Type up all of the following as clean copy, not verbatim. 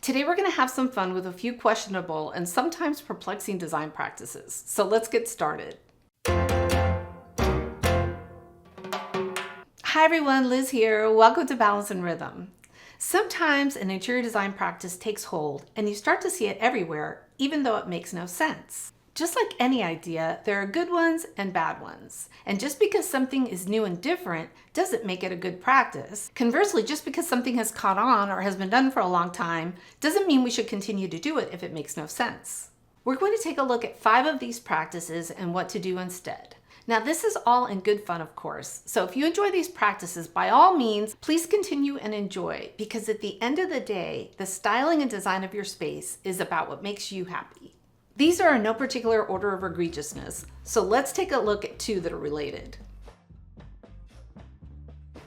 Today we're going to have some fun with a few questionable and sometimes perplexing design practices. So let's get started. Hi everyone, Liz here. Welcome to Balance and Rhythm. Sometimes an interior design practice takes hold and you start to see it everywhere, even though it makes no sense. Just like any idea, there are good ones and bad ones. And just because something is new and different doesn't make it a good practice. Conversely, just because something has caught on or has been done for a long time doesn't mean we should continue to do it if it makes no sense. We're going to take a look at 5 of these practices and what to do instead. Now, this is all in good fun, of course. So if you enjoy these practices, by all means, please continue and enjoy, because at the end of the day, the styling and design of your space is about what makes you happy. These are in no particular order of egregiousness, so let's take a look at 2 that are related.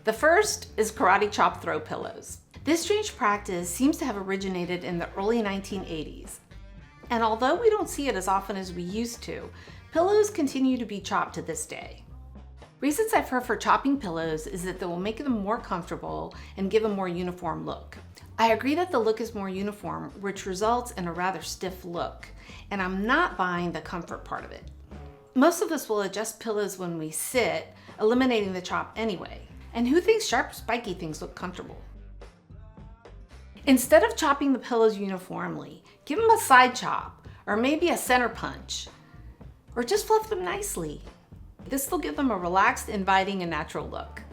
The first is karate chop throw pillows. This strange practice seems to have originated in the early 1980s. And although we don't see it as often as we used to, pillows continue to be chopped to this day. Reasons I've heard for chopping pillows is that they will make them more comfortable and give a more uniform look. I agree that the look is more uniform, which results in a rather stiff look, and I'm not buying the comfort part of it. Most of us will adjust pillows when we sit, eliminating the chop anyway. And who thinks sharp, spiky things look comfortable? Instead of chopping the pillows uniformly, give them a side chop, or maybe a center punch, or just fluff them nicely. This will give them a relaxed, inviting, and natural look.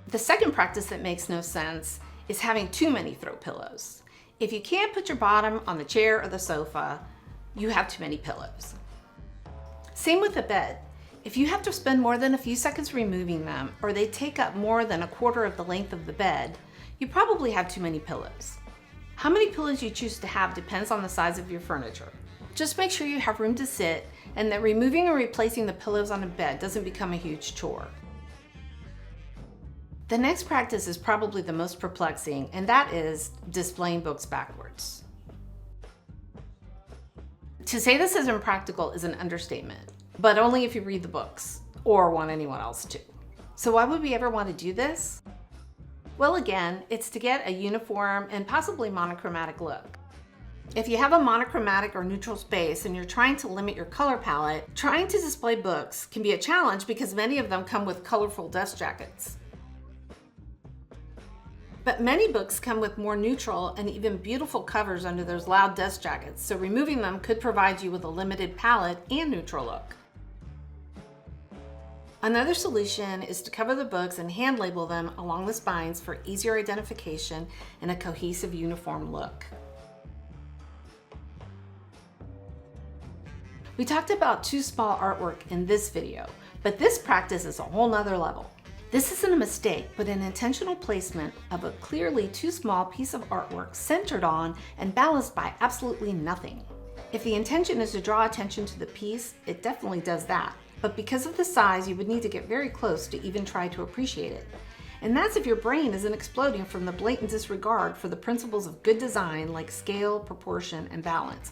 The second practice that makes no sense is having too many throw pillows. If you can't put your bottom on the chair or the sofa, you have too many pillows. Same with the bed. If you have to spend more than a few seconds removing them, or they take up more than a quarter of the length of the bed, you probably have too many pillows. How many pillows you choose to have depends on the size of your furniture. Just make sure you have room to sit and that removing or replacing the pillows on a bed doesn't become a huge chore. The next practice is probably the most perplexing, and that is displaying books backwards. To say this is impractical is an understatement, but only if you read the books or want anyone else to. So why would we ever want to do this? Well, again, it's to get a uniform and possibly monochromatic look. If you have a monochromatic or neutral space and you're trying to limit your color palette, trying to display books can be a challenge because many of them come with colorful dust jackets. But many books come with more neutral and even beautiful covers under those loud dust jackets, so removing them could provide you with a limited palette and neutral look. Another solution is to cover the books and hand label them along the spines for easier identification and a cohesive, uniform look. We talked about too small artwork in this video, but this practice is a whole nother level. This isn't a mistake, but an intentional placement of a clearly too small piece of artwork centered on and balanced by absolutely nothing. If the intention is to draw attention to the piece, it definitely does that. But because of the size, you would need to get very close to even try to appreciate it. And that's if your brain isn't exploding from the blatant disregard for the principles of good design like scale, proportion, and balance.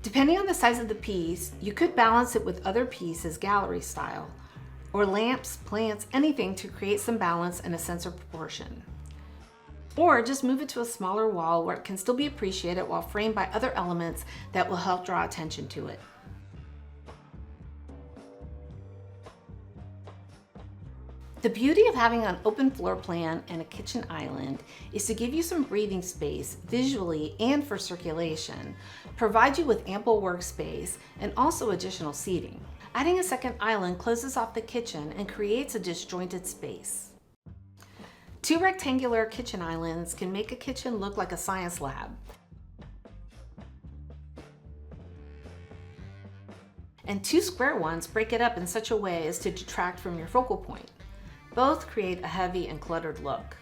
Depending on the size of the piece, you could balance it with other pieces gallery style, or lamps, plants, anything to create some balance and a sense of proportion. Or just move it to a smaller wall where it can still be appreciated while framed by other elements that will help draw attention to it. The beauty of having an open floor plan and a kitchen island is to give you some breathing space visually and for circulation, provide you with ample workspace, and also additional seating. Adding a second island closes off the kitchen and creates a disjointed space. 2 rectangular kitchen islands can make a kitchen look like a science lab. And 2 square ones break it up in such a way as to detract from your focal point. Both create a heavy and cluttered look.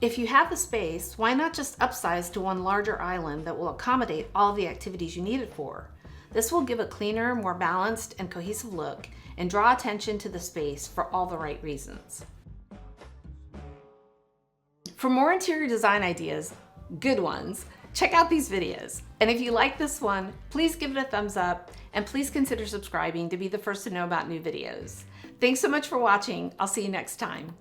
If you have the space, why not just upsize to 1 larger island that will accommodate all the activities you need it for? This will give a cleaner, more balanced, and cohesive look and draw attention to the space for all the right reasons. For more interior design ideas, good ones, check out these videos. And if you like this one, please give it a thumbs up and please consider subscribing to be the first to know about new videos. Thanks so much for watching. I'll see you next time.